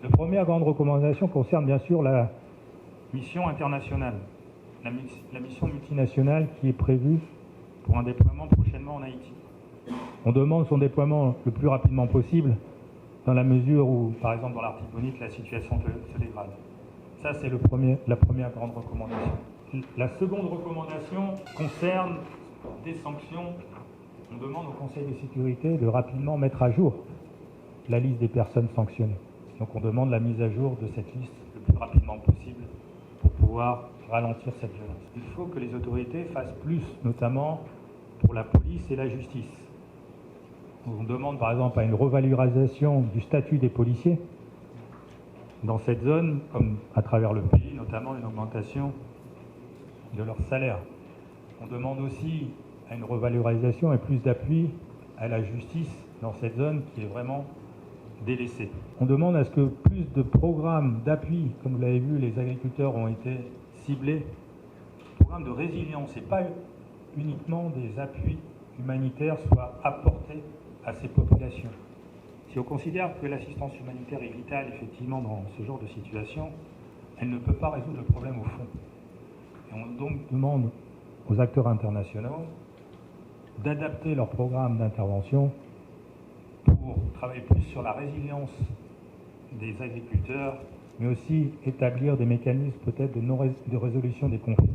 La première grande recommandation concerne bien sûr la mission internationale, la mission multinationale qui est prévue pour un déploiement prochainement en Haïti. On demande son déploiement le plus rapidement possible dans la mesure où, par exemple, dans l'Artibonite, la situation se dégrade. Ça, c'est la première grande recommandation. La seconde recommandation concerne des sanctions. On demande au Conseil de sécurité de rapidement mettre à jour la liste des personnes sanctionnées. Donc on demande la mise à jour de cette liste le plus rapidement possible pour pouvoir ralentir cette violence. Il faut que les autorités fassent plus, notamment pour la police et la justice. On demande par exemple à une revalorisation du statut des policiers dans cette zone, comme à travers le pays, notamment une augmentation de leur salaire. On demande aussi à une revalorisation et plus d'appui à la justice dans cette zone qui est vraiment délaissée. On demande à ce que plus de programmes d'appui, comme vous l'avez vu, les agriculteurs ont été ciblés, programmes de résilience et pas uniquement des appuis humanitaires soient apportés à ces populations. Si on considère que l'assistance humanitaire est vitale, effectivement, dans ce genre de situation, elle ne peut pas résoudre le problème au fond. Et on donc demande aux acteurs internationaux d'adapter leur programme d'intervention pour travailler plus sur la résilience des agriculteurs, mais aussi établir des mécanismes peut-être de résolution des conflits.